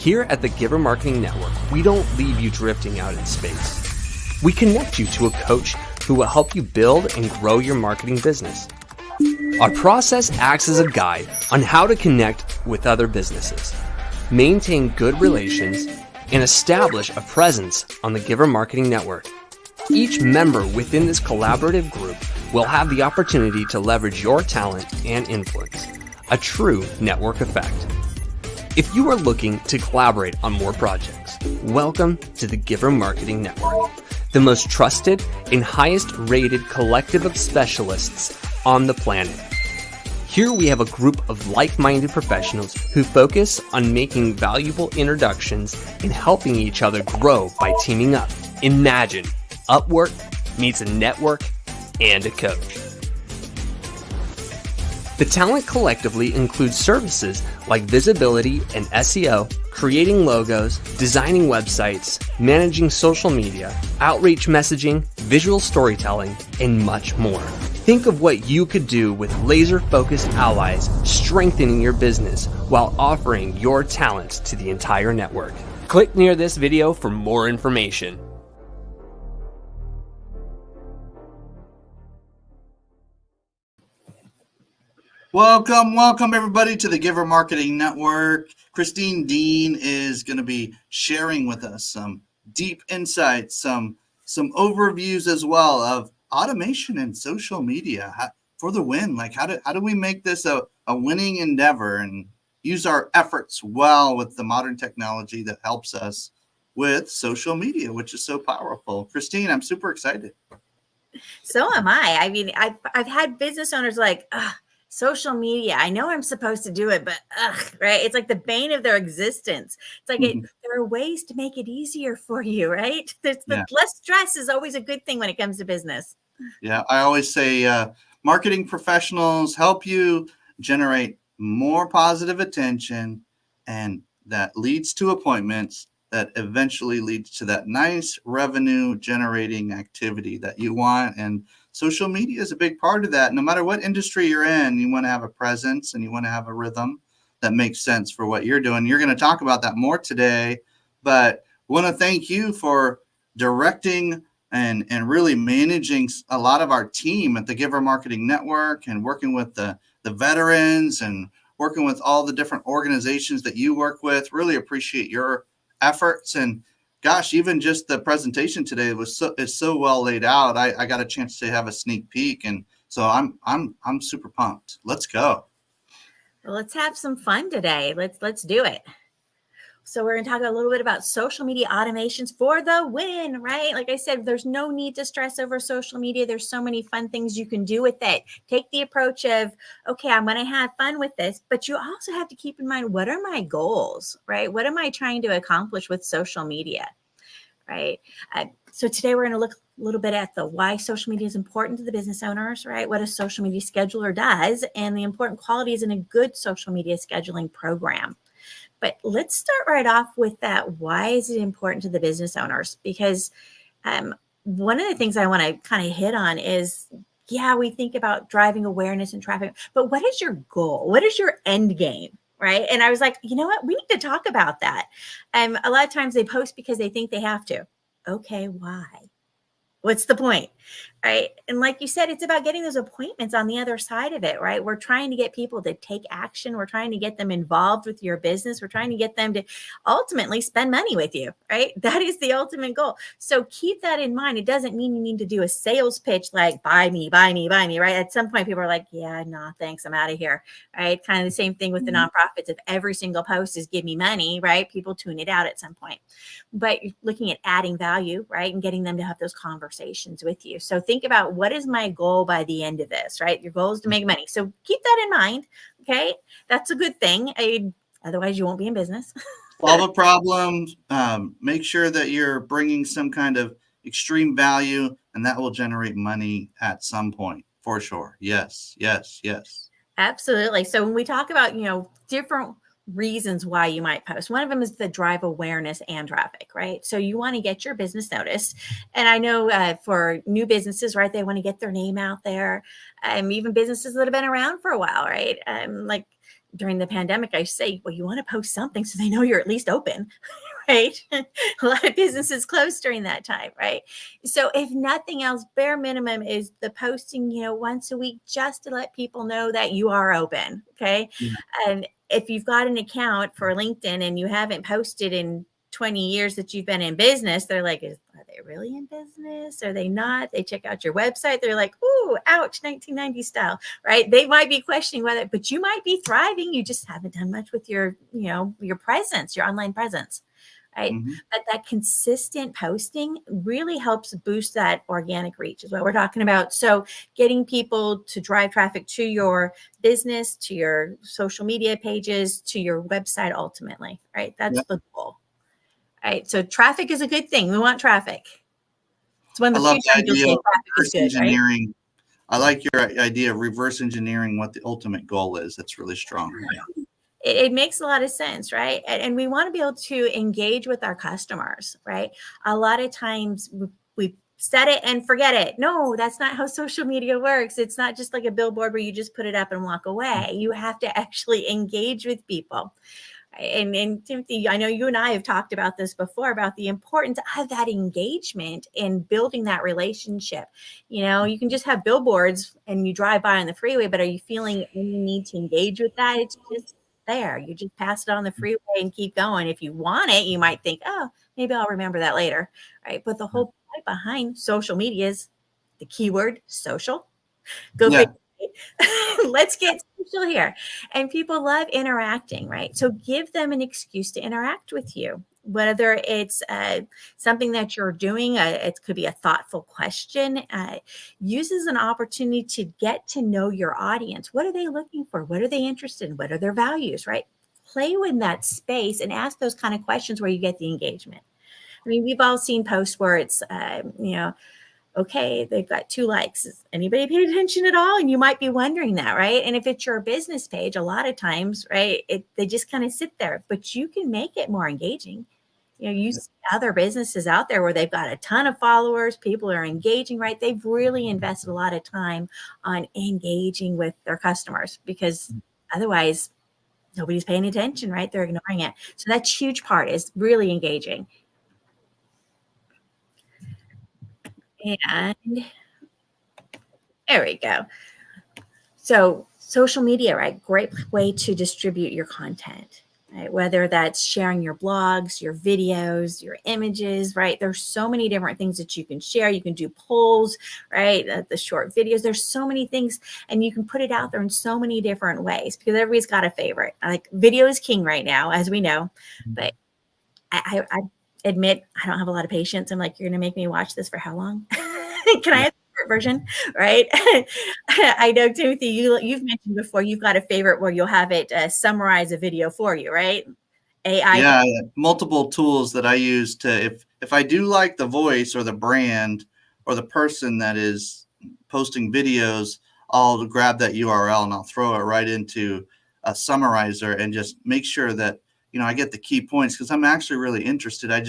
Here at the Giver Marketing Network, we don't leave you drifting out in space. We connect you to a coach who will help you build and grow your marketing business. Our process acts as a guide on how to connect with other businesses, maintain good relations, and establish a presence on the Giver Marketing Network. Each member within this collaborative group will have the opportunity to leverage your talent and influence, a true network effect. If you are looking to collaborate on more projects, welcome to the Giver Marketing Network, the most trusted and highest rated collective of specialists on the planet. Here we have a group of like-minded professionals who focus on making valuable introductions and helping each other grow by teaming up. Imagine Upwork meets a network and a coach. The talent collectively includes services like visibility and SEO, creating logos, designing websites, managing social media, outreach messaging, visual storytelling, and much more. Think of what you could do with laser-focused allies strengthening your business while offering your talents to the entire network. Click near this video for more information. Welcome everybody to the Giver Marketing Network. Deane is going to be sharing with us some deep insights, some overviews as well of automation and social media for the win. Like how do we make this a winning endeavor and use our efforts well with the modern technology that helps us with social media, which is so powerful. Christine, I'm super excited. So am I. I mean, I've had business owners like, social media, I know I'm supposed to do it, but right? It's like the bane of their existence. It's like there are ways to make it easier for you, right? Less stress is always a good thing when it comes to business. Yeah, I always say marketing professionals help you generate more positive attention, and that leads to appointments that eventually leads to that nice revenue generating activity that you want. And social media is a big part of that. No matter what industry you're in, you want to have a presence and you want to have a rhythm that makes sense for what you're doing. You're going to talk about that more today, but I want to thank you for directing and really managing a lot of our team at the Giver Marketing Network and working with the veterans and working with all the different organizations that you work with. Really appreciate your efforts. And gosh, even just the presentation today is so well laid out. I got a chance to have a sneak peek, and so I'm super pumped. Let's go. Well, let's have some fun today. Let's do it. So we're going to talk a little bit about social media automations for the win, right? Like I said, there's no need to stress over social media. There's so many fun things you can do with it. Take the approach of, okay, I'm going to have fun with this, but you also have to keep in mind, what are my goals, right? What am I trying to accomplish with social media, right? So today we're going to look a little bit at the why social media is important to the business owners, right? What a social media scheduler does, and the important qualities in a good social media scheduling program. But let's start right off with that. Why is it important to the business owners? Because one of the things I want to kind of hit on is, we think about driving awareness and traffic, but what is your goal? What is your end game? Right. And I was like, you know what? We need to talk about that. A lot of times they post because they think they have to. Okay, why? What's the point? Right. And like you said, it's about getting those appointments on the other side of it, right? We're trying to get people to take action. We're trying to get them involved with your business. We're trying to get them to ultimately spend money with you, right? That is the ultimate goal. So keep that in mind. It doesn't mean you need to do a sales pitch like buy me, right? At some point, people are like, yeah, no, thanks. I'm out of here, right? Kind of the same thing with the nonprofits. If every single post is give me money, right? People tune it out at some point. But you're looking at adding value, right? And getting them to have those conversations with you. So think about, what is my goal by the end of this, right? Your goal is to make money. So keep that in mind. Okay. That's a good thing. Otherwise you won't be in business. Solve a problem. Make sure that you're bringing some kind of extreme value, and that will generate money at some point for sure. Yes. Absolutely. So when we talk about, different reasons why you might post, one of them is the drive awareness and traffic, right? So you want to get your business noticed. And I know for new businesses, right, they want to get their name out there. Even businesses that have been around for a while, right? Like during the pandemic, I say, well, you want to post something so they know you're at least open, right? A lot of businesses closed during that time, right? So if nothing else, bare minimum is the posting, once a week, just to let people know that you are open. Okay. Yeah. And if you've got an account for LinkedIn and you haven't posted in 20 years that you've been in business, they're like, are they really in business? Are they not? They check out your website. They're like, ooh, ouch, 1990 style, right? They might be questioning whether, but you might be thriving. You just haven't done much with your, your presence, your online presence, right? Mm-hmm. But that consistent posting really helps boost that organic reach is what we're talking about. So getting people to drive traffic to your business, to your social media pages, to your website ultimately, right? That's the goal. Right. So traffic is a good thing. We want traffic. It's one I of the love few the times you'll idea say of traffic is reverse good, right? engineering. I like your idea of reverse engineering what the ultimate goal is. That's really strong. Yeah. It makes a lot of sense, right? And we want to be able to engage with our customers, right? A lot of times we set it and forget it. No, that's not how social media works. It's not just like a billboard where you just put it up and walk away. You have to actually engage with people. And Timothy, I know you and I have talked about this before about the importance of that engagement in building that relationship. You can just have billboards and you drive by on the freeway, but are you feeling any need to engage with that? It's just there. You just pass it on the freeway and keep going. If you want it, you might think, oh, maybe I'll remember that later, right? But the whole point behind social media is the keyword social. Go Yeah. figure. Let's get social here. And people love interacting, right? So give them an excuse to interact with you, whether it's something that you're doing, it could be a thoughtful question, use as an opportunity to get to know your audience. What are they looking for? What are they interested in? What are their values, right? Play with that space and ask those kind of questions where you get the engagement. I mean, we've all seen posts where it's, okay, they've got 2 likes. Is anybody paying attention at all? And you might be wondering that, right? And if it's your business page, a lot of times, right, they just kind of sit there, but you can make it more engaging. You see other businesses out there where they've got a ton of followers, people are engaging, right? They've really invested a lot of time on engaging with their customers because otherwise nobody's paying attention, right? They're ignoring it. So that's a huge part is really engaging. And there we go. So social media, right? Great way to distribute your content, right? Whether that's sharing your blogs, your videos, your images, right? There's so many different things that you can share. You can do polls, right? The short videos, there's so many things and you can put it out there in so many different ways because everybody's got a favorite. Like video is king right now, as we know, but I admit I don't have a lot of patience. I'm like, you're going to make me watch this for how long? Can I have the short version? Right. I know, Timothy, you've mentioned before, you've got a favorite where you'll have it summarize a video for you, right? AI. Yeah, multiple tools that I use to if I do like the voice or the brand or the person that is posting videos, I'll grab that URL and I'll throw it right into a summarizer and just make sure that I get the key points because I'm actually really interested. I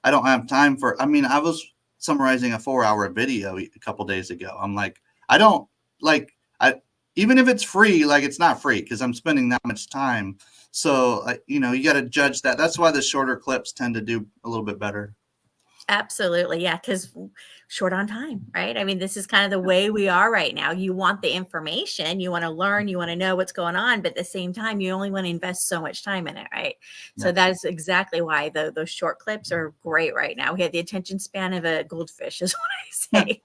don't have time for. I mean, I was summarizing a 4-hour video a couple days ago. I'm like, I don't like I even if it's free, like it's not free because I'm spending that much time. So, you got to judge that. That's why the shorter clips tend to do a little bit better. Absolutely. Yeah. Because short on time, right? I mean, this is kind of the way we are right now. You want the information, you want to learn, you want to know what's going on, but at the same time, you only want to invest so much time in it, right? So that is exactly why those short clips are great right now. We have the attention span of a goldfish, is what I say.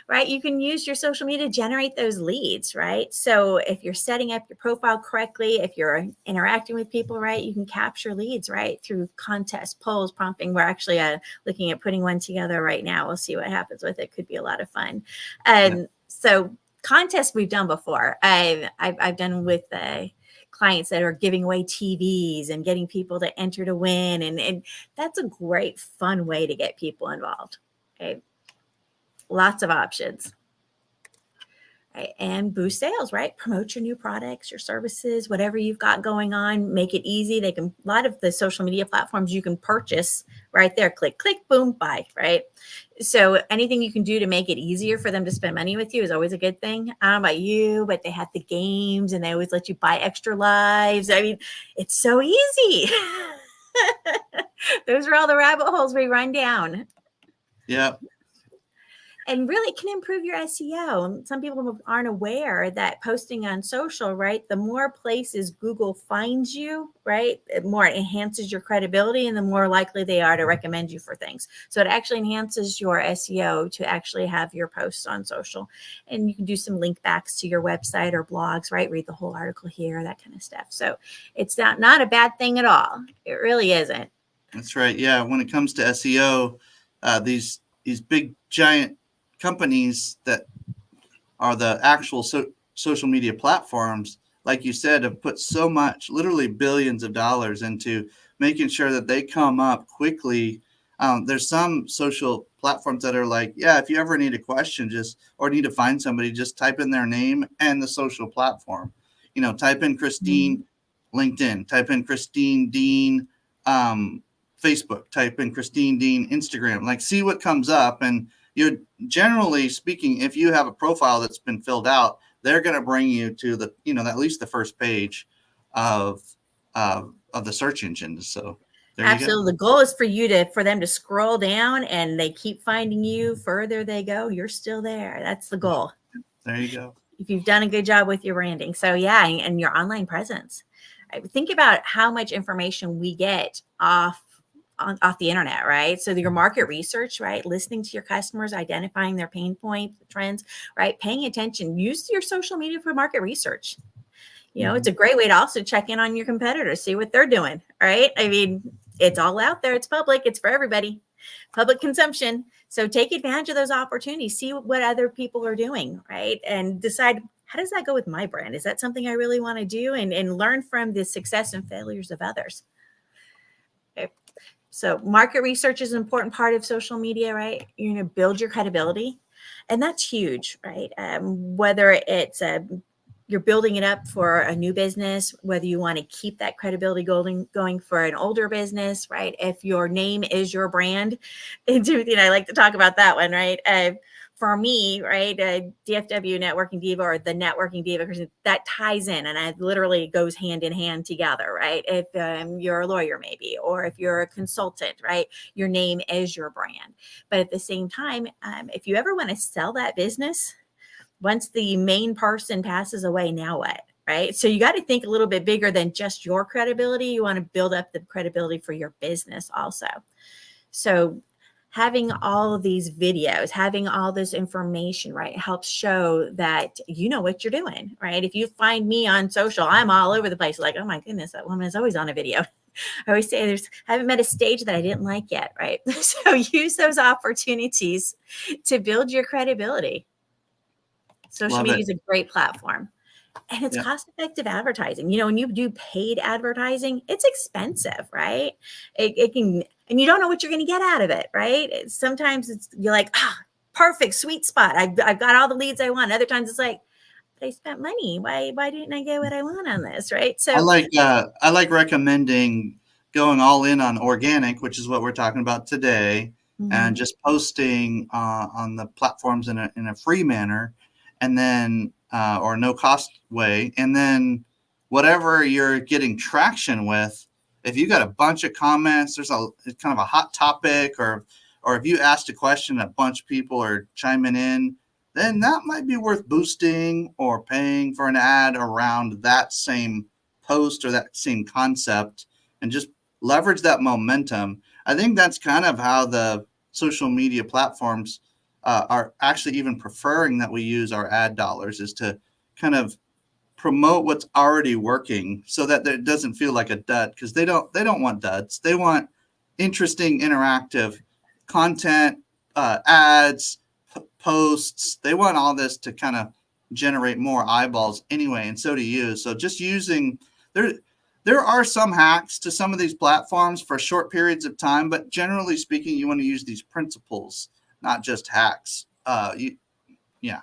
Right? You can use your social media to generate those leads, right? So if you're setting up your profile correctly, if you're interacting with people, right, you can capture leads, right, through contests, polls, prompting. We're actually looking at putting one together right now. We'll see what happens with it. Could be a lot of fun. So contests we've done before. I've done with clients that are giving away TVs and getting people to enter to win. And that's a great, fun way to get people involved. Okay. Lots of options. right? And boost sales, right? Promote your new products, your services, whatever you've got going on. Make it easy. They can, a lot of the social media platforms you can purchase right there. Click, click, boom, buy, right? So anything you can do to make it easier for them to spend money with you is always a good thing. I don't know about you, but they have the games and they always let you buy extra lives. I mean, it's so easy. Those are all the rabbit holes we run down. Yeah. And really can improve your SEO. Some people aren't aware that posting on social, right? The more places Google finds you, right? The more it enhances your credibility and the more likely they are to recommend you for things. So it actually enhances your SEO to actually have your posts on social. And you can do some link backs to your website or blogs, right? Read the whole article here, that kind of stuff. So it's not a bad thing at all. It really isn't. That's right. Yeah. When it comes to SEO, these big giant companies that are the actual social media platforms, like you said, have put so much, literally billions of dollars into making sure that they come up quickly. There's some social platforms that are like, yeah, if you ever need a question, or need to find somebody, just type in their name and the social platform. Type in Christine LinkedIn, type in Christine Deane Facebook, type in Christine Deane Instagram, like see what comes up. And you're generally speaking, if you have a profile that's been filled out, they're going to bring you to the, at least the first page of the search engine. So there Absolutely. you go. The goal is for them to scroll down and they keep finding you. Further they go, you're still there. That's the goal. There you go. If you've done a good job with your branding. So yeah, and your online presence. Think about how much information we get off the internet, right? So your market research, right? Listening to your customers, identifying their pain points, trends, right? Paying attention. Use your social media for market research. It's a great way to also check in on your competitors, see what they're doing, right? I mean, it's all out there. It's public. It's for everybody. Public consumption. So take advantage of those opportunities. See what other people are doing, right? And decide, how does that go with my brand? Is that something I really want to do? And learn from the success and failures of others. Okay. So market research is an important part of social media, right? You're going to build your credibility. And that's huge, right? Whether it's you're building it up for a new business, whether you want to keep that credibility going for an older business, right? If your name is your brand, and Timothy and I like to talk about that one, right? For me, right, DFW Networking Diva or the Networking Diva, that ties in and it literally goes hand in hand together, right? If you're a lawyer maybe, or if you're a consultant, right, your name is your brand. But at the same time, if you ever want to sell that business, once the main person passes away, now what? Right. So you got to think a little bit bigger than just your credibility. You want to build up the credibility for your business also. So having all of these videos, having all this information, right, helps show that you know what you're doing, right? If you find me on social, I'm all over the place. Like, oh my goodness, that woman is always on a video. I always say I haven't met a stage that I didn't like yet, right? So use those opportunities to build your credibility. Social media is a great platform. And it's cost-effective advertising. When you do paid advertising, it's expensive, right? It can, and you don't know what you're going to get out of it, right? Sometimes you're like, perfect, sweet spot. I've got all the leads I want. Other times it's like, but I spent money. Why didn't I get what I want on this, right? So I like recommending going all in on organic, which is what we're talking about today, and just posting on the platforms in a free manner, and then or no cost way. And then whatever you're getting traction with, if you got a bunch of comments, there's it's kind of a hot topic, or if you asked a question, a bunch of people are chiming in, then that might be worth boosting or paying for an ad around that same post or that same concept, and just leverage that momentum. I think that's kind of how the social media platforms are actually even preferring that we use our ad dollars, is to kind of promote what's already working so that it doesn't feel like a dud, because they don't want duds. They want interesting, interactive content, ads, posts. They want all this to kind of generate more eyeballs anyway, and so do you. So just using there are some hacks to some of these platforms for short periods of time, but generally speaking, you want to use these principles, not just hacks. Yeah.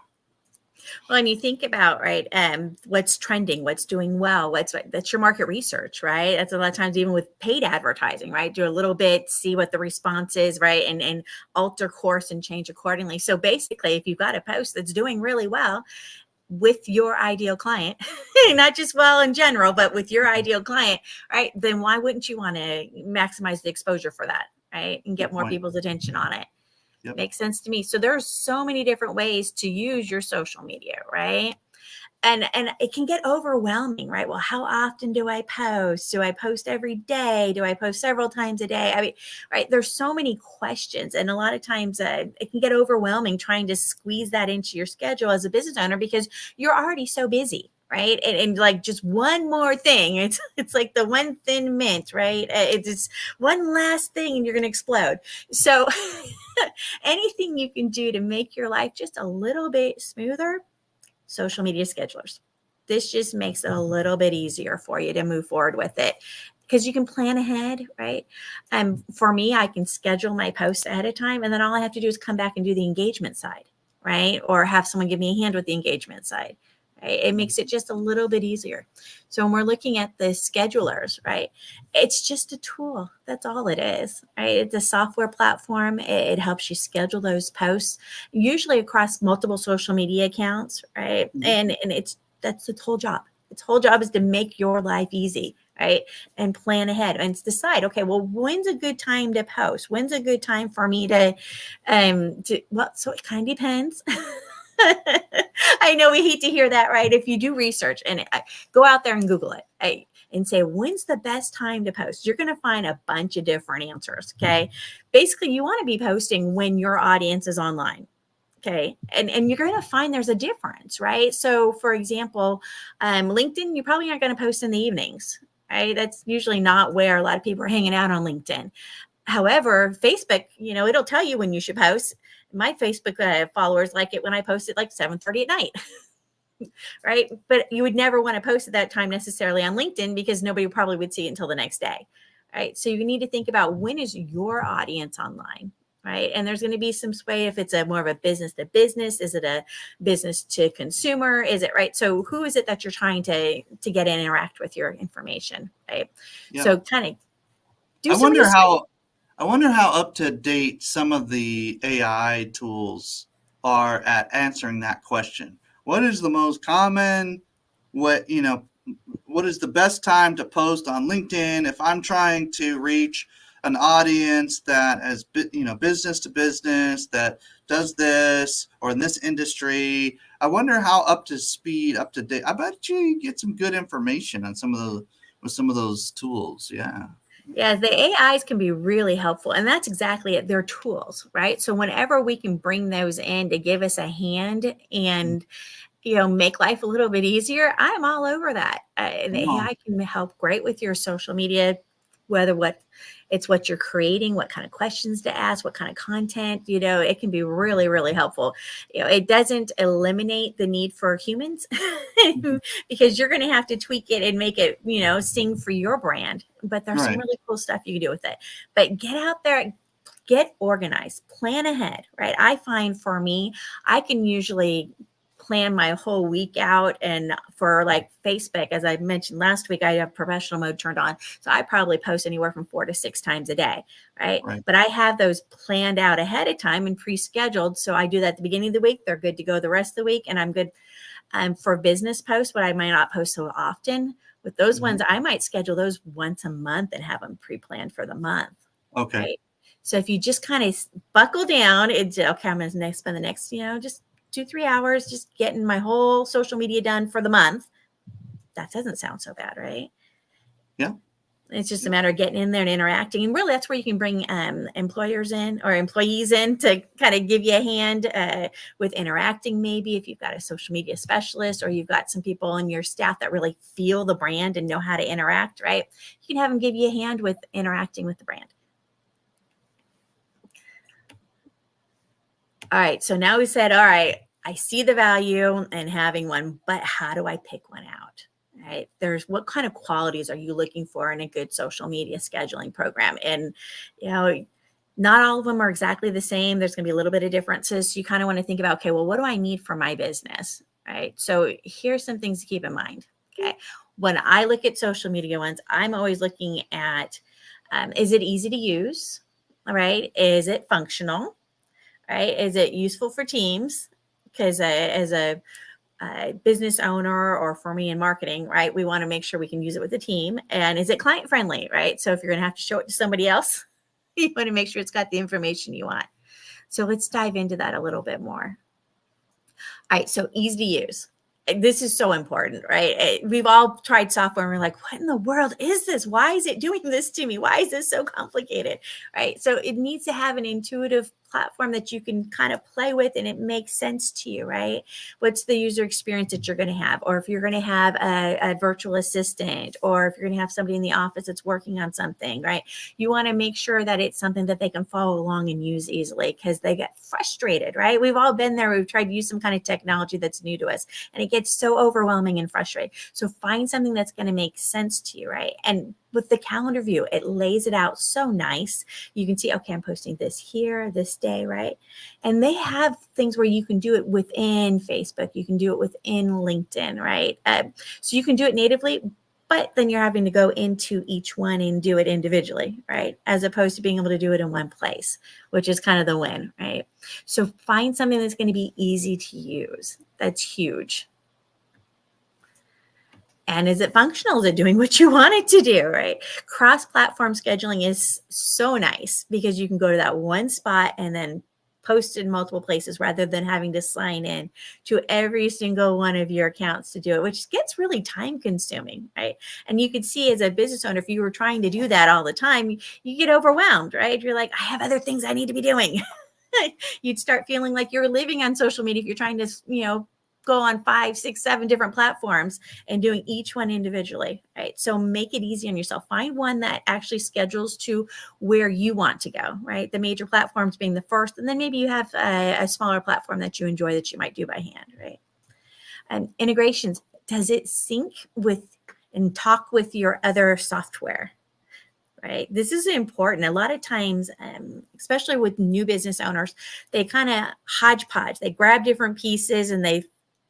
Well, and you think about, right, what's trending, what's doing well, that's your market research, right? That's a lot of times even with paid advertising, right? Do a little bit, see what the response is, right? And alter course and change accordingly. So basically, if you've got a post that's doing really well with your ideal client, not just well in general, but with your ideal client, right? Then why wouldn't you want to maximize the exposure for that, right? And get Good more point. people's attention on it. Yep. Makes sense to me. So there's so many different ways to use your social media, right? And it can get overwhelming, right? Well, how often do I post? Do I post every day? Do I post several times a day? I mean, right? There's so many questions, and a lot of times it can get overwhelming trying to squeeze that into your schedule as a business owner because you're already so busy, right? And like just one more thing, it's like the one thin mint, right? It's just one last thing, and you're going to explode. So anything you can do to make your life just a little bit smoother, social media schedulers. This just makes it a little bit easier for you to move forward with it because you can plan ahead, right? For me, I can schedule my posts ahead of time, and then all I have to do is come back and do the engagement side, right? Or have someone give me a hand with the engagement side. Right? It makes it just a little bit easier. So when we're looking at the schedulers, right, it's just a tool. That's all it is, right? It's a software platform. It helps you schedule those posts, usually across multiple social media accounts, right? And that's its whole job. Its whole job is to make your life easy, right? And plan ahead and decide, okay, well, when's a good time to post? When's a good time for me well, so it kind of depends. I know we hate to hear that, right? If you do research and go out there and Google it and say, when's the best time to post? You're going to find a bunch of different answers. Okay. Basically, you want to be posting when your audience is online. Okay. And you're going to find there's a difference, right? So for example, LinkedIn, you probably aren't going to post in the evenings, right? That's usually not where a lot of people are hanging out on LinkedIn. However, Facebook, it'll tell you when you should post. My Facebook followers like it when I post it like 7:30 at night, right? But you would never want to post at that time necessarily on LinkedIn because nobody probably would see it until the next day, right? So you need to think about when is your audience online, right? And there's going to be some sway if it's more of a business to business. Is it a business to consumer? Is it right? So who is it that you're trying to get and interact with your information, right? Yeah. So kind of do I some wonder research. I wonder how up to date some of the AI tools are at answering that question. What is the most common? What what is the best time to post on LinkedIn if I'm trying to reach an audience that is business to business that does this or in this industry? I wonder how up to date. I bet you get some good information on some of those tools. Yeah. Yeah, the AIs can be really helpful. And that's exactly it. They're tools, right? So whenever we can bring those in to give us a hand and make life a little bit easier, I'm all over that. And Come on. AI can help great with your social media, whether what you're creating, what kind of questions to ask, what kind of content, it can be really, really helpful. It doesn't eliminate the need for humans because you're going to have to tweak it and make it, sing for your brand. But there's some Right. really cool stuff you can do with it. But get out there, get organized, plan ahead, right? I find for me, I can usually plan my whole week out. And for like Facebook, as I mentioned last week, I have professional mode turned on. So I probably post anywhere from 4 to 6 times a day. Right. Right. But I have those planned out ahead of time and pre-scheduled. So I do that at the beginning of the week. They're good to go the rest of the week. And I'm good for business posts, but I might not post so often. With those ones, I might schedule those once a month and have them pre-planned for the month. Okay. Right. So if you just kind of buckle down, it's okay. I'm going to spend the next, just 2-3 hours just getting my whole social media done for the month. That doesn't sound so bad, right? Yeah. It's just a matter of getting in there and interacting. And really, that's where you can bring employers in or employees in to kind of give you a hand with interacting. Maybe if you've got a social media specialist or you've got some people on your staff that really feel the brand and know how to interact, right? You can have them give you a hand with interacting with the brand. All right. So now we said, all right, I see the value in having one, but how do I pick one out? Right. There's what kind of qualities are you looking for in a good social media scheduling program? And, not all of them are exactly the same. There's going to be a little bit of differences. So you kind of want to think about, okay, well, what do I need for my business? right? So here's some things to keep in mind. Okay. When I look at social media ones, I'm always looking at, is it easy to use? All right. Is it functional? Right. Is it useful for teams? Because as a business owner, or for me in marketing, right, we want to make sure we can use it with the team. And is it client friendly? Right. So if you're going to have to show it to somebody else, you want to make sure it's got the information you want. So let's dive into that a little bit more. All right, so easy to use. This is so important, right? We've all tried software and we're like, what in the world is this? Why is it doing this to me? Why is this so complicated, right? So it needs to have an intuitive platform that you can kind of play with and it makes sense to you, right? What's the user experience that you're going to have? Or if you're going to have a virtual assistant, or if you're going to have somebody in the office that's working on something, right? You want to make sure that it's something that they can follow along and use easily, because they get frustrated, right? We've all been there. We've tried to use some kind of technology that's new to us and it gets so overwhelming and frustrating. So find something that's going to make sense to you, right? And with the calendar view, it lays it out so nice. You can see, okay, I'm posting this here, this day, right? And they have things where you can do it within Facebook. You can do it within LinkedIn, right? So you can do it natively, but then you're having to go into each one and do it individually, right? As opposed to being able to do it in one place, which is kind of the win, right? So find something that's going to be easy to use. That's huge. And is it functional? Is it doing what you want it to do, right? Cross-platform scheduling is so nice because you can go to that one spot and then post in multiple places rather than having to sign in to every single one of your accounts to do it, which gets really time consuming, right? And you can see as a business owner, if you were trying to do that all the time, you get overwhelmed, right? You're like, I have other things I need to be doing. You'd start feeling like you're living on social media if you're trying to, go on 5, 6, 7 different platforms and doing each one individually, right? So make it easy on yourself. Find one that actually schedules to where you want to go, right? The major platforms being the first, and then maybe you have a smaller platform that you enjoy that you might do by hand, right? And integrations, does it sync with and talk with your other software? Right. This is important. A lot of times, especially with new business owners, they kind of hodgepodge. They grab different pieces and they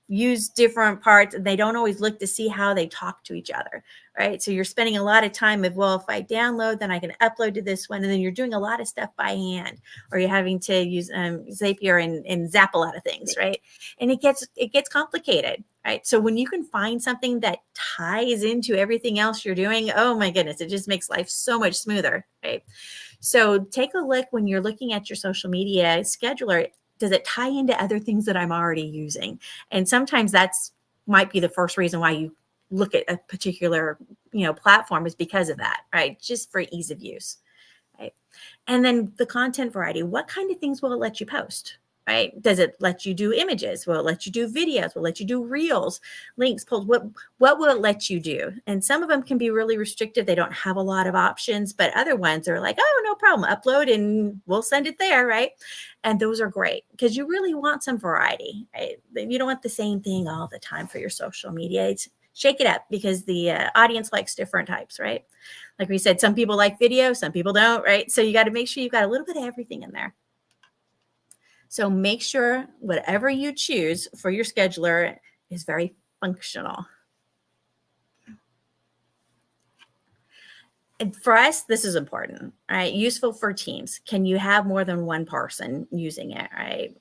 use different parts, and they don't always look to see how they talk to each other. Right. So you're spending a lot of time with, well, if I download, then I can upload to this one. And then you're doing a lot of stuff by hand, or you're having to use Zapier and zap a lot of things. Right. And it gets complicated. Right. So when you can find something that ties into everything else you're doing, oh my goodness, it just makes life so much smoother. Right. So take a look when you're looking at your social media scheduler. Does it tie into other things that I'm already using? And sometimes that's might be the first reason why you look at a particular, platform, is because of that, right? Just for ease of use, right? And then the content variety, what kind of things will it let you post? Right? Does it let you do images? Will it let you do videos? Will it let you do reels, links, polls? What will it let you do? And some of them can be really restrictive. They don't have a lot of options, but other ones are like, oh, no problem. Upload and we'll send it there, right? And those are great because you really want some variety, right? You don't want the same thing all the time for your social media. Shake it up because the audience likes different types, right? Like we said, some people like video, some people don't, right? So you got to make sure you've got a little bit of everything in there. So make sure whatever you choose for your scheduler is very functional. And for us, this is important, right? Useful for teams. Can you have more than one person using it, right?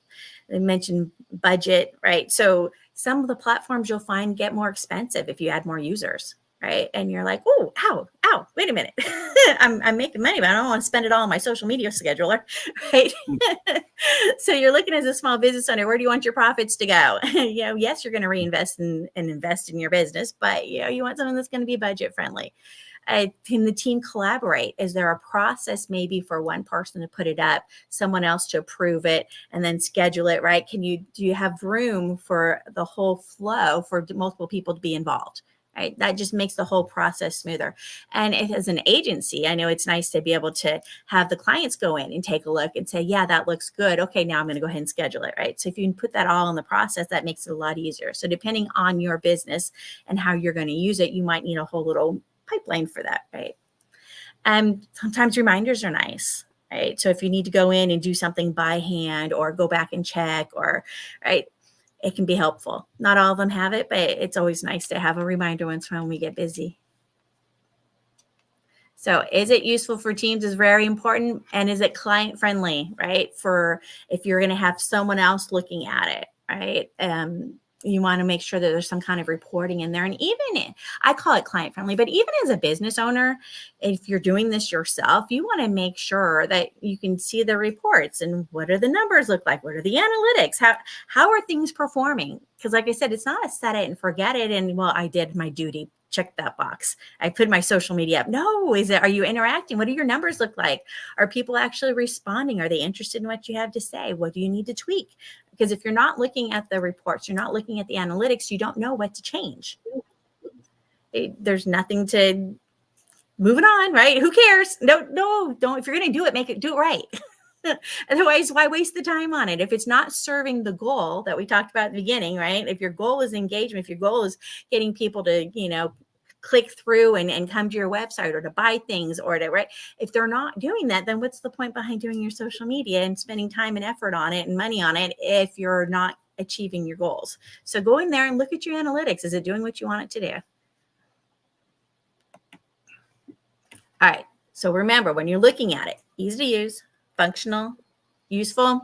They mentioned budget, right? So some of the platforms you'll find get more expensive if you add more users, right? And you're like, oh, ow, wait a minute. I'm making money, but I don't want to spend it all on my social media scheduler, right? So you're looking as a small business owner, where do you want your profits to go? Yes, you're going to reinvest and invest in your business, but you want something that's going to be budget friendly. Can the team collaborate? Is there a process maybe for one person to put it up, someone else to approve it, and then schedule it, right? Do you have room for the whole flow for multiple people to be involved? Right? That just makes the whole process smoother. And as an agency, I know it's nice to be able to have the clients go in and take a look and say, yeah, that looks good. Okay, now I'm going to go ahead and schedule it, right? So if you can put that all in the process, that makes it a lot easier. So depending on your business and how you're going to use it, you might need a whole little pipeline for that, right? Sometimes reminders are nice, right? So if you need to go in and do something by hand or go back and check, or right, it can be helpful. Not all of them have it, but it's always nice to have a reminder once when we get busy. So is it useful for teams is very important. And is it client friendly, right? For if you're going to have someone else looking at it, right? You want to make sure that there's some kind of reporting in there. And even I call it client friendly, but even as a business owner, if you're doing this yourself, you want to make sure that you can see the reports and what do the numbers look like? What are the analytics? How are things performing? Because like I said, it's not a set it and forget it. And well, I did my duty. Check that box. I put my social media up. No, are you interacting? What do your numbers look like? Are people actually responding? Are they interested in what you have to say? What do you need to tweak? Because if you're not looking at the reports, you're not looking at the analytics, you don't know what to change. There's nothing to moving on, right? Who cares? No, don't. If you're going to do it, do it right. Otherwise, why waste the time on it? If it's not serving the goal that we talked about at the beginning, right? If your goal is engagement, if your goal is getting people to, click through and come to your website or to buy things or to, right? If they're not doing that, then what's the point behind doing your social media and spending time and effort on it and money on it if you're not achieving your goals? So go in there and look at your analytics. Is it doing what you want it to do? All right. So remember, when you're looking at it, easy to use, functional, useful,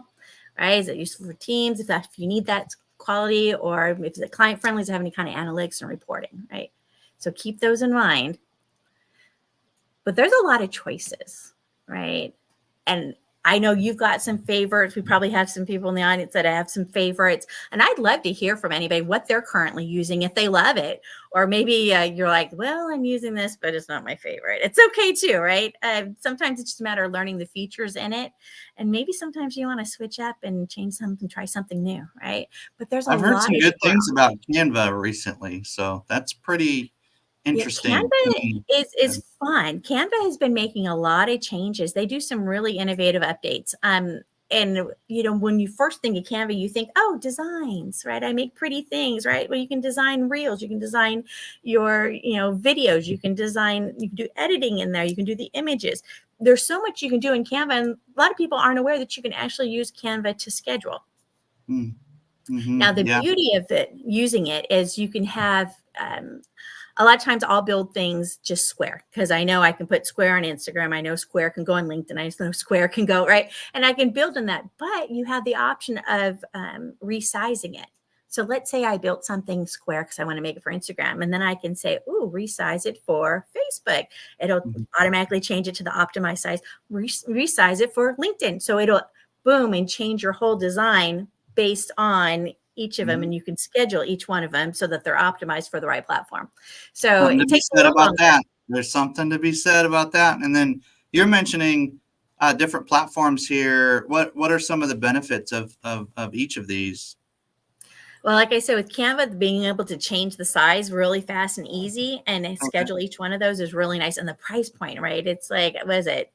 right? Is it useful for teams? If you need that quality, or if it's client friendly, does it have any kind of analytics and reporting, right? So keep those in mind. But there's a lot of choices, right? And I know you've got some favorites. We probably have some people in the audience that have some favorites. And I'd love to hear from anybody what they're currently using, if they love it. Or maybe you're like, well, I'm using this, but it's not my favorite. It's okay too, right? Sometimes it's just a matter of learning the features in it. And maybe sometimes you want to switch up and change something, try something new, right? But there's a lot. I've heard some good things about Canva recently. So that's pretty interesting. Yeah, Canva is fun. Canva has been making a lot of changes. They do some really innovative updates. And when you first think of Canva, you think, oh, designs, right? I make pretty things, right? Well, you can design reels, you can design your, videos, you can do editing in there, you can do the images. There's so much you can do in Canva, and a lot of people aren't aware that you can actually use Canva to schedule. Mm-hmm. Now, the beauty of using it is you can have a lot of times I'll build things just square, because I know I can put square on Instagram. I know square can go on LinkedIn. I know square can go, right? And I can build in that, but you have the option of resizing it. So let's say I built something square because I want to make it for Instagram. And then I can say, ooh, resize it for Facebook. It'll automatically change it to the optimized size, resize it for LinkedIn. So it'll boom and change your whole design based on each of them, and you can schedule each one of them so that they're optimized for the right platform. So it takes a little longer. That. There's something to be said about that. And then you're mentioning different platforms here. What are some of the benefits of each of these? Well, like I said, with Canva, being able to change the size really fast and easy and schedule each one of those is really nice. And the price point, right? It's like, what is it?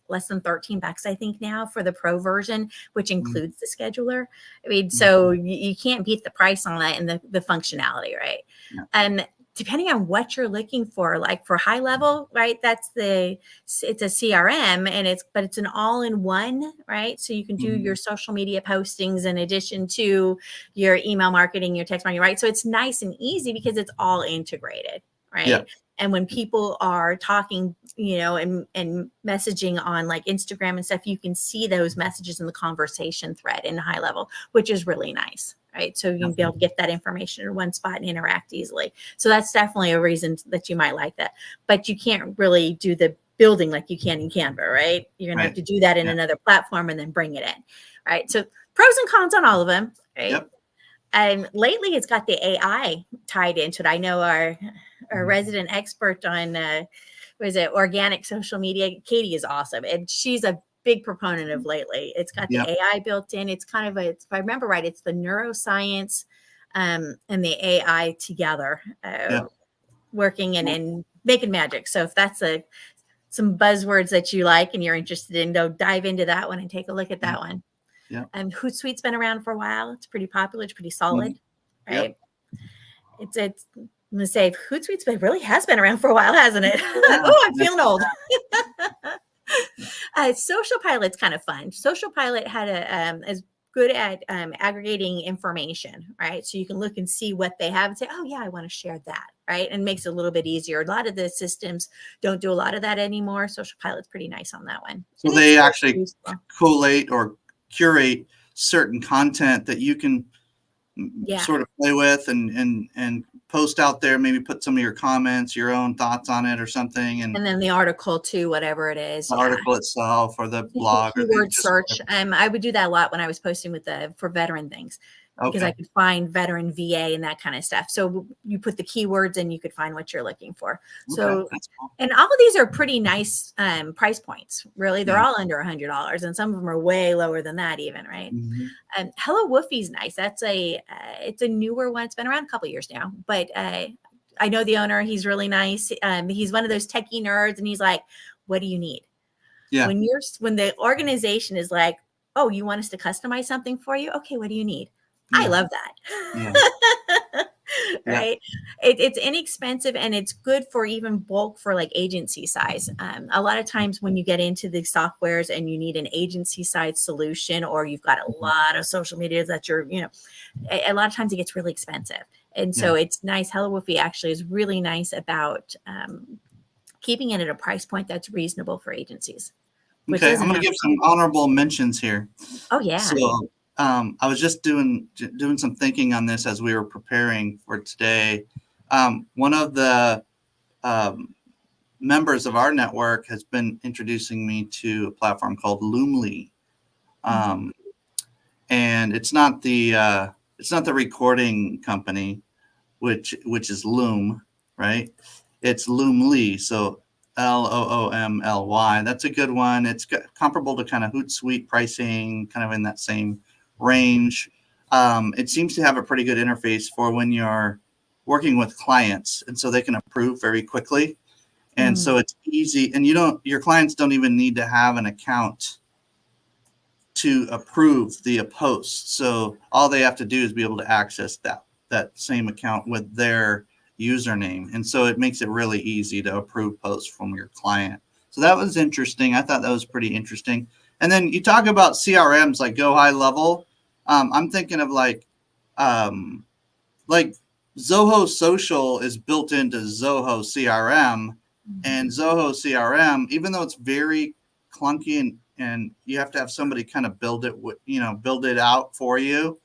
Less than $13, I think, now for the pro version, which includes the scheduler. I mean, so you can't beat the price on that and the functionality, right? Yeah. And depending on what you're looking for, like for high level, right? It's a CRM but it's an all-in-one, right? So you can do your social media postings in addition to your email marketing, your text marketing, right? So it's nice and easy because it's all integrated, right? Yeah. And when people are talking, and messaging on like Instagram and stuff, you can see those messages in the conversation thread in high level, which is really nice, right? So you can be able to get that information in one spot and interact easily. So that's definitely a reason that you might like that. But you can't really do the building like you can in Canva, right? You're going to have to do that in another platform and then bring it in, right? So pros and cons on all of them, right? Yep. And lately it's got the AI tied into it. I know our resident expert on organic social media, Katie, is awesome, and she's a big proponent of lately. It's got the AI built in. It's kind of if I remember right, it's the neuroscience and the AI together working and making magic. So if that's some buzzwords that you like and you're interested in, go dive into that one and take a look at that one. Yeah. Hootsuite's been around for a while. It's pretty popular. It's pretty solid, right? Yep. It's I'm going to say Hootsuite's really has been around for a while, hasn't it? Oh, I'm feeling old. Social Pilot's kind of fun. Social Pilot had a good at aggregating information, right? So you can look and see what they have and say, oh yeah, I want to share that, right? And makes it a little bit easier. A lot of the systems don't do a lot of that anymore. Social Pilot's pretty nice on that one. So And they it's actually useful. collate or curate certain content that you can Yeah. sort of play with and post out there, maybe put some of your comments, your own thoughts on it or something, and And then the article too, whatever it is. the Yeah. article itself or the Just a blog or keyword just search. I would do that a lot when I was posting with for veteran things, because I okay. could find veteran VA and that kind of stuff. So you put the keywords and you could find what you're looking for. Okay, So, that's cool. and all of these are pretty nice price points. Really, they're Yeah. all under $100, and some of them are way lower than that, even. Right? Mhm. Hello Woofie's nice. That's it's a newer one. It's been around a couple years now, but I know the owner. He's really nice. He's one of those techie nerds, and he's like, "What do you need?" Yeah. When the organization is like, oh, you want us to customize something for you? Okay, what do you need? I Yeah. love that. Yeah. Right. It's inexpensive, and it's good for even bulk for like agency size. A lot of times when you get into the softwares and you need an agency side solution, or you've got a lot of social media that you're, a lot of times it gets really expensive. And so it's nice. Hello Woofie actually is really nice about keeping it at a price point that's reasonable for agencies. Okay, I'm going to give some honorable mentions here. Oh yeah. So I was just doing some thinking on this as we were preparing for today. One of the members of our network has been introducing me to a platform called Loomly, and it's not the recording company, which is Loom, right? It's Loomly. So Loomly. That's a good one. It's comparable to kind of Hootsuite pricing, kind of in that same range. It seems to have a pretty good interface for when you're working with clients, and so they can approve very quickly. And so it's easy, and your clients don't even need to have an account to approve the post. So all they have to do is be able to access that same account with their username. And so it makes it really easy to approve posts from your client. So that was interesting. I thought that was pretty interesting. And then you talk about CRMs like Go High Level. I'm thinking of like Zoho Social is built into Zoho CRM, and Zoho CRM, even though it's very clunky and you have to have somebody kind of build it out for you.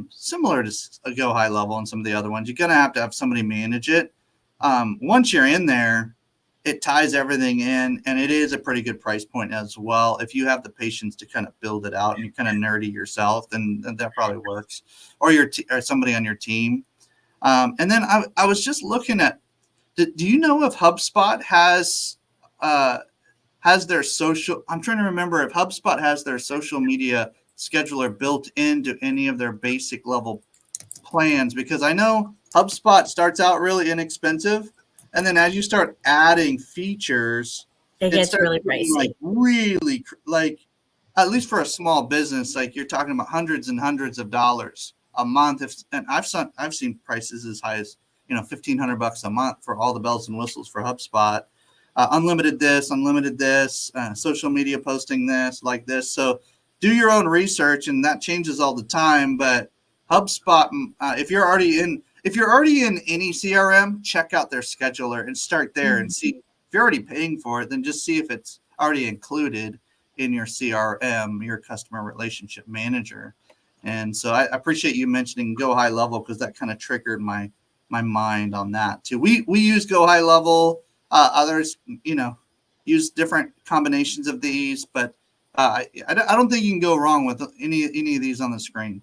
Similar to a Go High Level and some of the other ones, you're going to have somebody manage it. Once you're in there, it ties everything in, and it is a pretty good price point as well. If you have the patience to kind of build it out and you're kind of nerdy yourself, then that probably works, or or somebody on your team. And then I was just looking at, do you know if HubSpot has their social? I'm trying to remember if HubSpot has their social media scheduler built into any of their basic level plans, because I know HubSpot starts out really inexpensive, and then as you start adding features, it gets starts really getting pricey. like at least for a small business, like you're talking about hundreds and hundreds of dollars a month. And I've seen prices as high as $1,500 a month for all the bells and whistles for HubSpot. Unlimited this, social media posting this, like this. So do your own research, and that changes all the time. But HubSpot, if you're already in any CRM, check out their scheduler and start there and see. If you're already paying for it, then just see if it's already included in your CRM, your customer relationship manager. And so I appreciate you mentioning Go High Level, because that kind of triggered my mind on that too. We use Go High Level. Others, use different combinations of these, but I don't think you can go wrong with any of these on the screen.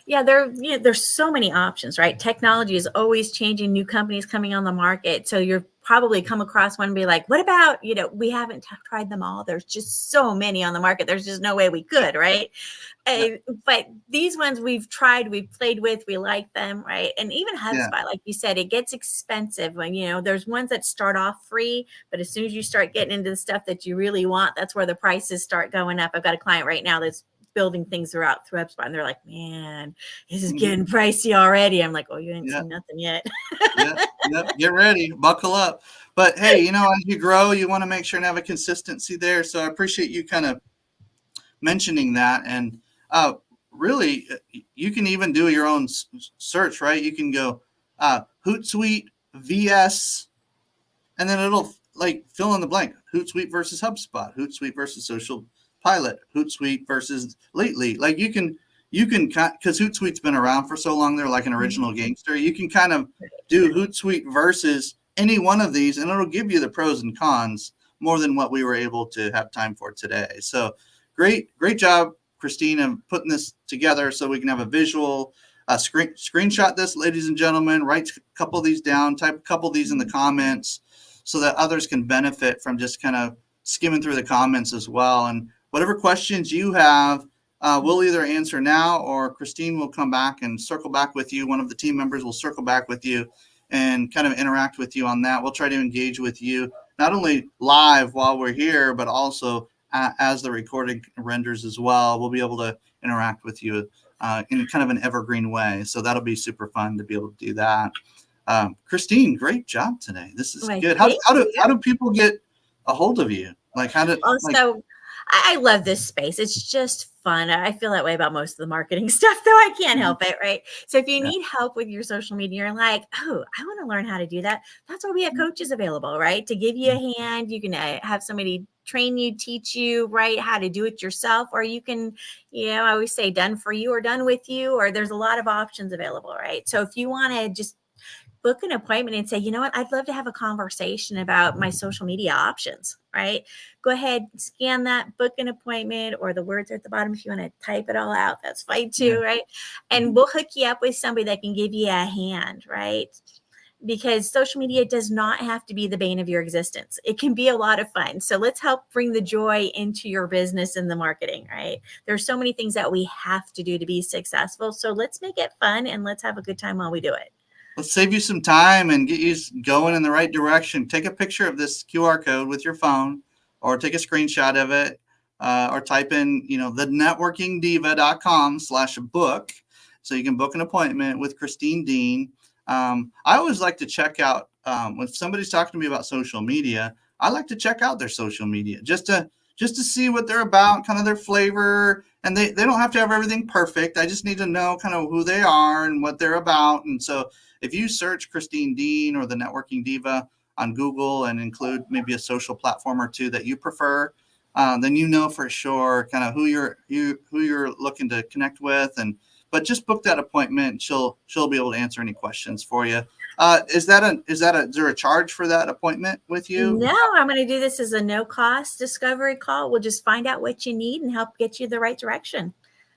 Yeah, there's so many options, right? Technology is always changing, new companies coming on the market. So you're probably come across one and be like, what about, we haven't tried them all. There's just so many on the market. There's just no way we could, right? But these ones we've tried, we've played with, we like them, right? And even HubSpot, like you said, it gets expensive when, there's ones that start off free, but as soon as you start getting into the stuff that you really want, that's where the prices start going up. I've got a client right now that's building things through HubSpot, and they're like, man, this is getting pricey already. I'm like, oh, you ain't seen nothing yet. Yep. Get ready, buckle up. But hey, as you grow, you want to make sure and have a consistency there. So I appreciate you kind of mentioning that. And really, you can even do your own search, right? You can go Hootsuite VS, and then it'll like fill in the blank. Hootsuite versus HubSpot, Hootsuite versus Social Pilot, Hootsuite versus Lately. Like you can because Hootsuite's been around for so long, they're like an original gangster. You can kind of do Hootsuite versus any one of these, and it'll give you the pros and cons more than what we were able to have time for today. So great job, Christine, of putting this together so we can have a visual. Screenshot this, ladies and gentlemen. Write a couple of these down. Type a couple of these in the comments so that others can benefit from just kind of skimming through the comments as well. And whatever questions you have, we'll either answer now or Christine will come back and circle back with you. One of the team members will circle back with you and kind of interact with you on that. We'll try to engage with you, not only live while we're here, but also as the recording renders as well. We'll be able to interact with you in kind of an evergreen way. So that'll be super fun to be able to do that. Christine, great job today. This is good. How do people get a hold of you? Like I love this space. It's just fun. I feel that way about most of the marketing stuff, though I can't help it, right? So if you need help with your social media, you're like, oh, I want to learn how to do that. That's why we have coaches available, right? To give you a hand. You can have somebody train you, teach you, right, how to do it yourself, or you can, I always say done for you or done with you, or there's a lot of options available, right? So if you want to just book an appointment and say, you know what, I'd love to have a conversation about my social media options, right? Go ahead, scan that, book an appointment, or the words are at the bottom. If you want to type it all out, that's fine too, right? And we'll hook you up with somebody that can give you a hand, right? Because social media does not have to be the bane of your existence. It can be a lot of fun. So let's help bring the joy into your business and the marketing, right? There's so many things that we have to do to be successful. So let's make it fun and let's have a good time while we do it. Let's save you some time and get you going in the right direction. Take a picture of this QR code with your phone or take a screenshot of it or type in, thenetworkingdiva.com/book so you can book an appointment with Christine Deane. I always like to check out when somebody's talking to me about social media, I like to check out their social media just to see what they're about, kind of their flavor. And they don't have to have everything perfect. I just need to know kind of who they are and what they're about. And so if you search Christine Deane or the Networking Diva on Google and include maybe a social platform or two that you prefer, then you know for sure kind of who you're looking to connect with. But just book that appointment. She'll be able to answer any questions for you. Is there a charge for that appointment with you? No, I'm going to do this as a no cost discovery call. We'll just find out what you need and help get you the right direction.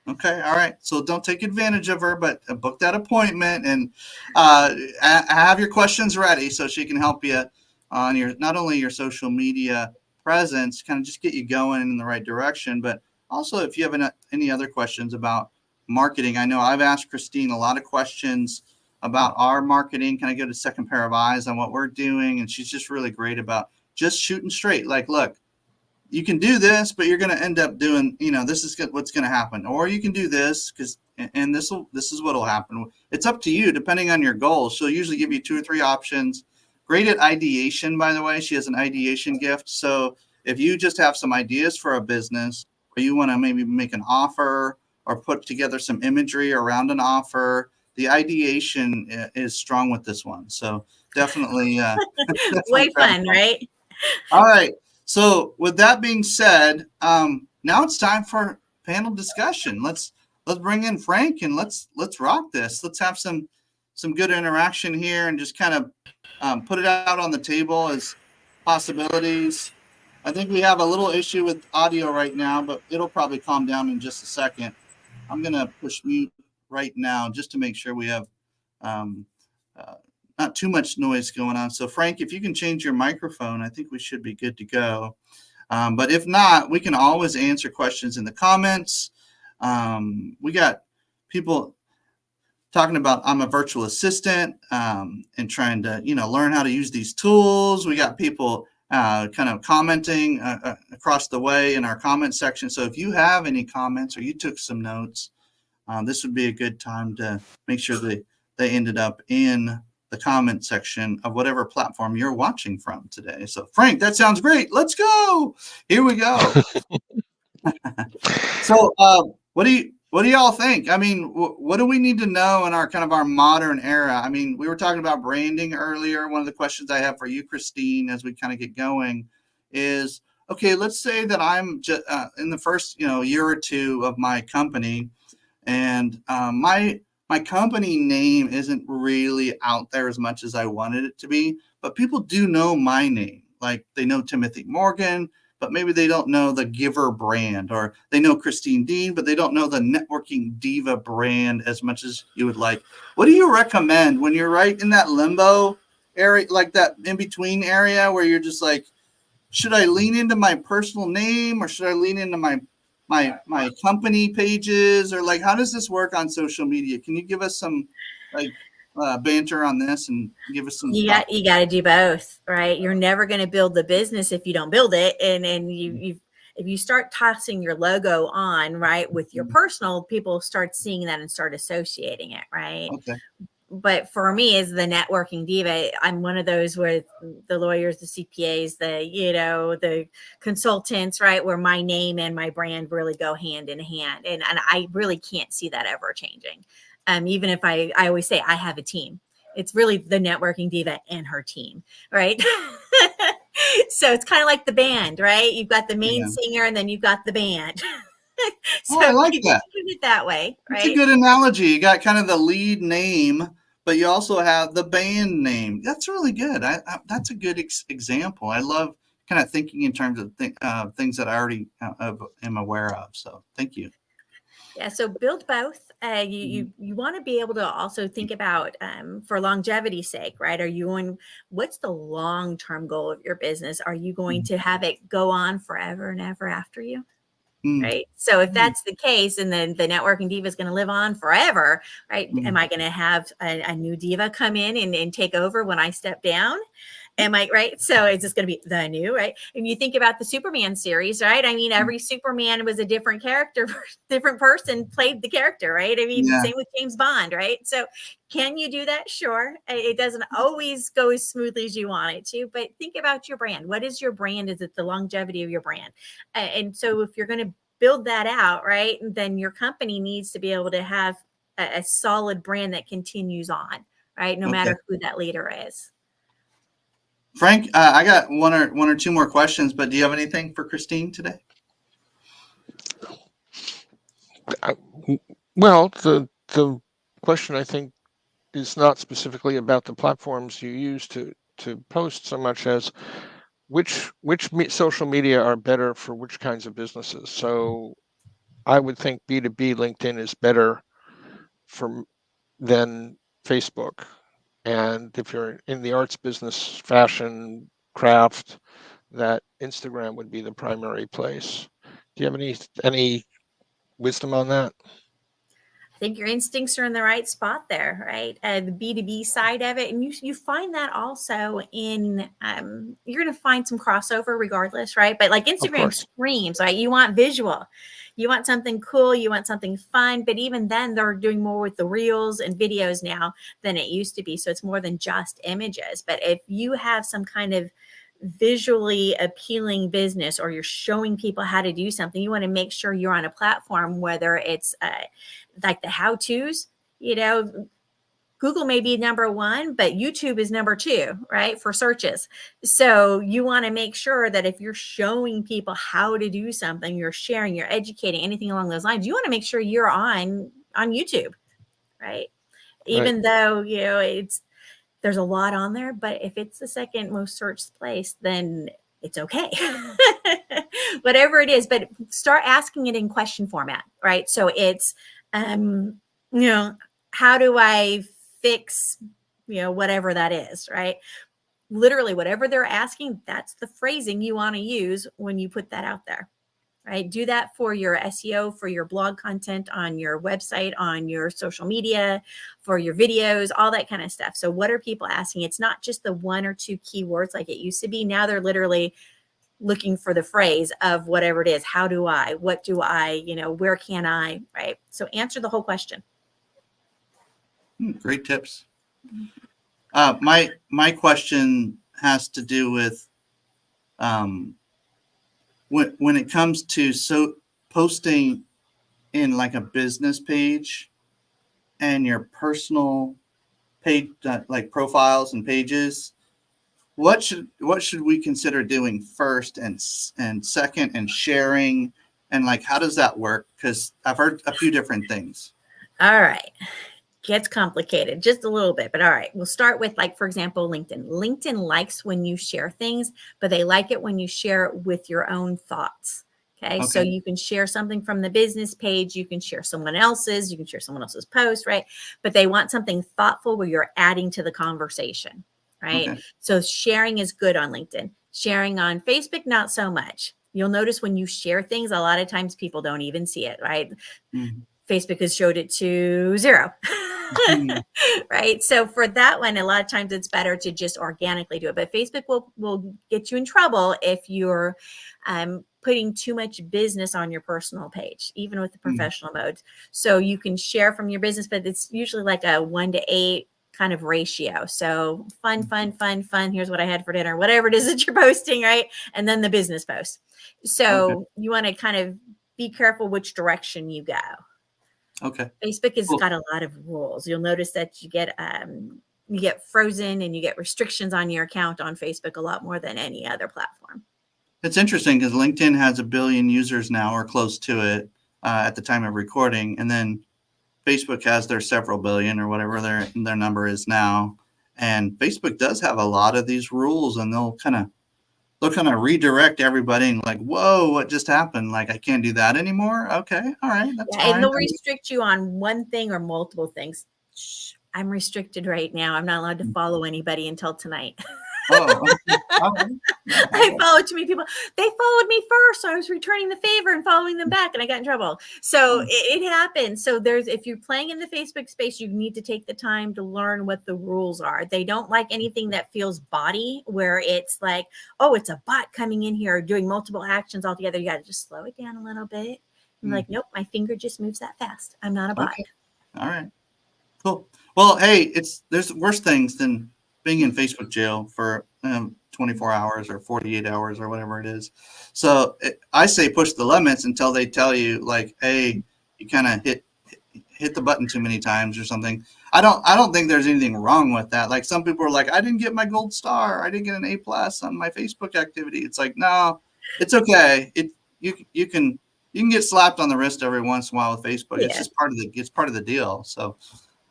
Okay. All right. So don't take advantage of her, but book that appointment and have your questions ready so she can help you on not only your social media presence, kind of just get you going in the right direction, but also if you have any other questions about marketing. I know I've asked Christine a lot of questions about our marketing. Can I get a second pair of eyes on what we're doing? And she's just really great about just shooting straight. Like, look, you can do this, but you're going to end up doing, this is what's going to happen. Or you can do this and this is what will happen. It's up to you depending on your goals. She'll usually give you 2 or 3 options. Great at ideation, by the way. She has an ideation gift. So if you just have some ideas for a business or you want to maybe make an offer or put together some imagery around an offer, the ideation is strong with this one. So definitely. Way fun, right? All right. So with that being said, now it's time for panel discussion. Let's bring in Frank and let's rock this. Let's have some good interaction here and just kind of put it out on the table as possibilities. I think we have a little issue with audio right now, but it'll probably calm down in just a second. I'm going to push mute right now just to make sure we have not too much noise going on. So Frank, if you can change your microphone, I think we should be good to go. But if not, we can always answer questions in the comments. We got people talking about I'm a virtual assistant and trying to, learn how to use these tools. We got people kind of commenting across the way in our comment section. So if you have any comments or you took some notes, this would be a good time to make sure that they ended up in the comment section of whatever platform you're watching from today. So Frank, that sounds great. Let's go. Here we go. So what do What do y'all think? I mean, what do we need to know in our kind of our modern era? I mean, we were talking about branding earlier. One of the questions I have for you, Christine, as we kind of get going is, okay, let's say that I'm just in the first, year or two of my company, and my company name isn't really out there as much as I wanted it to be, but people do know my name. Like they know Timothy Morgan, but maybe they don't know the Giver brand, or they know Christine Deane, but they don't know the Networking Diva brand as much as you would like. What do you recommend when you're right in that limbo area, like that in between area where you're just like, should I lean into my personal name or should I lean into my company pages, or like how does this work on social media? Can you give us some like banter on this and give us some thoughts? You got to do both, right? You're never going to build the business if you don't build it. And you if you start tossing your logo on, right, with your personal, people start seeing that and start associating it, right? Okay. But for me, as the networking diva, I'm one of those where the lawyers, the CPAs, the consultants, right, where my name and my brand really go hand in hand. And I really can't see that ever changing. Even if I always say I have a team, it's really the networking diva and her team, right? So it's kind of like the band, right? You've got the main singer and then you've got the band. So Oh, I like that. keep it that way, It's a right? good analogy. You got kind of the lead name, but you also have the band name. That's really good. That's a good example. I love kind of thinking in terms of things that I already am aware of. So thank you. Yeah, so build both. You want to be able to also think about for longevity's sake, right? What's the long term goal of your business? Are you going to have it go on forever and ever after you? Mm. Right. So if that's the case, and then the networking diva is going to live on forever, right? Am I going to have a new diva come in and take over when I step down? Am I right? So it's just going to be the new, right? And you think about the Superman series, right? I mean, every Superman was a different character, different person played the character, right? I mean, Yeah. same with James Bond, right? So can you do that? Sure. It doesn't always go as smoothly as you want it to, but think about your brand. What is your brand? Is it the longevity of your brand? And so if you're going to build that out, right, then your company needs to be able to have a solid brand that continues on, right? No Okay. matter who that leader is. Frank, I got one or two more questions, but do you have anything for Christine today? Well, the question I think is not specifically about the platforms you use to post so much as which social media are better for which kinds of businesses. So I would think B2B LinkedIn is better than Facebook. And if you're in the arts business, fashion, craft, that Instagram would be the primary place. Do you have any wisdom on that? I think your instincts are in the right spot there, right? The B2B side of it. And you find that also in, you're going to find some crossover regardless, right? But like Instagram screams, right? You want visual, you want something cool, you want something fun. But even then, they're doing more with the reels and videos now than it used to be. So it's more than just images. But if you have some kind of visually appealing business, or you're showing people how to do something, you want to make sure you're on a platform, whether it's like the how-tos, Google may be number one, but YouTube is number two, right, for searches. So you want to make sure that if you're showing people how to do something, you're sharing, you're educating, anything along those lines, you want to make sure you're on YouTube, right? Even though, there's a lot on there, but if it's the second most searched place, then it's okay. Whatever it is, but start asking it in question format, right? So it's, how do I fix, whatever that is, right? Literally, whatever they're asking, that's the phrasing you want to use when you put that out there. Right? Do that for your SEO, for your blog content on your website, on your social media, for your videos, all that kind of stuff. So what are people asking? It's not just the one or two keywords like it used to be. Now they're literally looking for the phrase of whatever it is. How do I, what do I, where can I, right? So answer the whole question. Great tips. My question has to do with when it comes to posting in like a business page and your personal page, like profiles and pages, what should we consider doing first and second, and sharing, and like how does that work? Because I've heard a few different things. All right. Gets complicated just a little bit, but all right. We'll start with, like, for example, LinkedIn. LinkedIn likes when you share things, but they like it when you share it with your own thoughts. Okay. So Okay. you can share something from the business page, you can share someone else's, you can share someone else's post, right? But they want something thoughtful where you're adding to the conversation, right? Okay. So sharing is good on LinkedIn. Sharing on Facebook, not so much. You'll notice when you share things, a lot of times people don't even see it, right? Mhm. Facebook has showed it to 0. Mhm. Right. So for that one, a lot of times it's better to just organically do it. But Facebook will get you in trouble if you're putting too much business on your personal page, even with the professional mode. So you can share from your business, but it's usually like a 1-to-8 kind of ratio. So fun. Here's what I had for dinner, whatever it is that you're posting, right? And then the business post. So you want to kind of be careful which direction you go. Okay. Facebook has Cool. got a lot of rules. You'll notice that you get frozen and you get restrictions on your account on Facebook a lot more than any other platform. It's interesting because LinkedIn has 1 billion users now, or close to it, at the time of recording, and then Facebook has their several billion, or whatever their number is now. And Facebook does have a lot of these rules, and they'll kind of redirect everybody and like, whoa, what just happened? Like, I can't do that anymore. Okay, all right, that's Yeah, fine. and they'll restrict you on one thing or multiple things. Shh, I'm restricted right now. I'm not allowed to follow anybody until tonight. Oh, okay. I followed too many people. They followed me first, so I was returning the favor and following them back, and I got in trouble. So it happens. So if you're playing in the Facebook space, you need to take the time to learn what the rules are. They don't like anything that feels body, where it's like, oh, it's a bot coming in here doing multiple actions all together. You got to just slow it down a little bit. And like, nope, my finger just moves that fast. I'm not a bot. Okay. All right. Cool. Well, hey, there's worse things than being in Facebook jail for 24 hours or 48 hours or whatever it is. So I say push the limits until they tell you, like, hey, you kind of hit the button too many times or something. I don't think there's anything wrong with that. Like, some people are like, I didn't get my gold star, I didn't get an A+ on my Facebook activity. It's like, no, it's okay. You can get slapped on the wrist every once in a while with Facebook. Yeah. It's just part of the deal. So,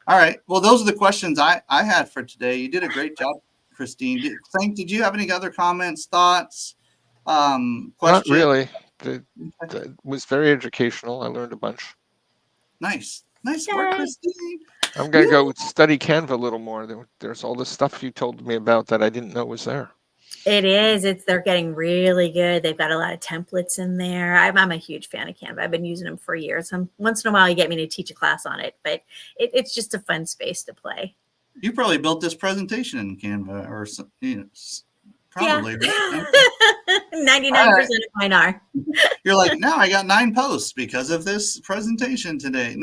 all right. Well, those are the questions I had for today. You did a great job, Christine. Frank, did you have any other comments, thoughts, questions? Not really. It was very educational. I learned a bunch. Nice work, Christine. I'm going to go study Canva a little more. There's all the stuff you told me about that I didn't know was there. It is. They're getting really good. They've got a lot of templates in there. I'm a huge fan of Canva. I've been using them for years. Once in a while, you get me to teach a class on it, but it's just a fun space to play. You probably built this presentation in Canva, or probably. Yeah. Right? 99% of mine are. You're like, now I got 9 posts because of this presentation today.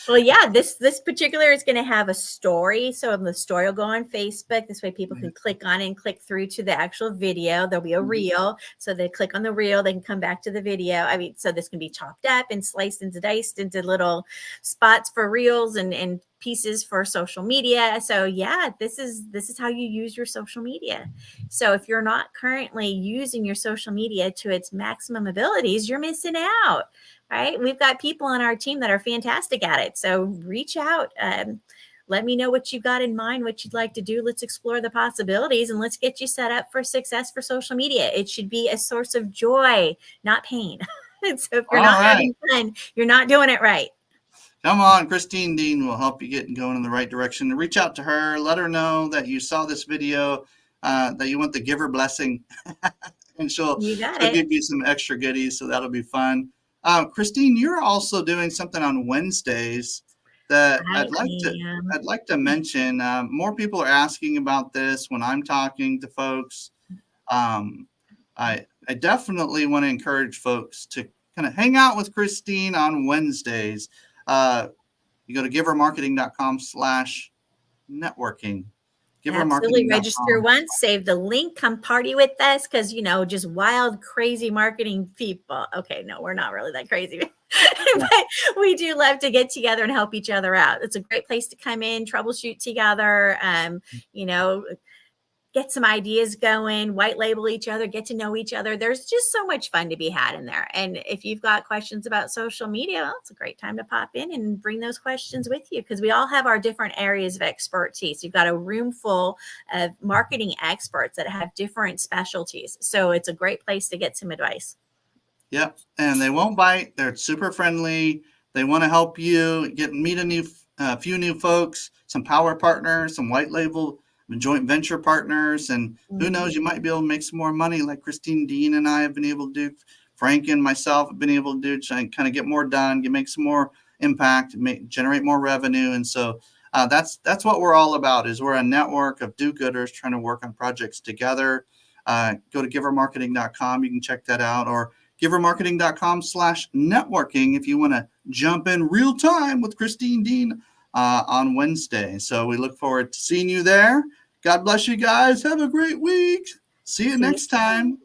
Well, yeah, this particular is going to have a story. So the story will go on Facebook. This way people can click on it and click through to the actual video. There'll be a reel. So they click on the reel, they can come back to the video. I mean, so this can be chopped up and sliced and diced into little spots for reels and pieces for social media. So yeah, this is how you use your social media. So if you're not currently using your social media to its maximum abilities, you're missing out, right? We've got people on our team that are fantastic at it. So reach out. Let me know what you've got in mind, what you'd like to do. Let's explore the possibilities and let's get you set up for success for social media. It should be a source of joy, not pain. And so if you're not having fun, you're not doing it right. Come on, Christine Deane will help you get going in the right direction. Reach out to her, let her know that you saw this video, that you want the giver blessing, and she'll give you some extra goodies, so that'll be fun. Christine, you're also doing something on Wednesdays that I'd like to mention. More people are asking about this when I'm talking to folks. I definitely want to encourage folks to kind of hang out with Christine on Wednesdays. You go to givermarketing.com/networking. Absolutely. Register once, save the link, come party with us, because just wild, crazy marketing people. Okay, no, we're not really that crazy. but we do love to get together and help each other out. It's a great place to come in, troubleshoot together, you know, get some ideas going, white label each other, get to know each other. There's just so much fun to be had in there. And if you've got questions about social media, well, it's a great time to pop in and bring those questions with you, because we all have our different areas of expertise. You've got a room full of marketing experts that have different specialties. So it's a great place to get some advice. Yep. And they won't bite. They're super friendly. They want to help you meet a few new folks, some power partners, some white label joint venture partners, and who knows, you might be able to make some more money like Christine, Deane, and I have been able to do. Frank and myself have been able to do, try and kind of get more done, make some more impact, generate more revenue. And so that's what we're all about. Is we're a network of do-gooders trying to work on projects together. Go to givermarketing.com. You can check that out, or givermarketing.com/networking if you want to jump in real time with Christine, Deane on Wednesday. So we look forward to seeing you there. God bless you guys. Have a great week. See you next time.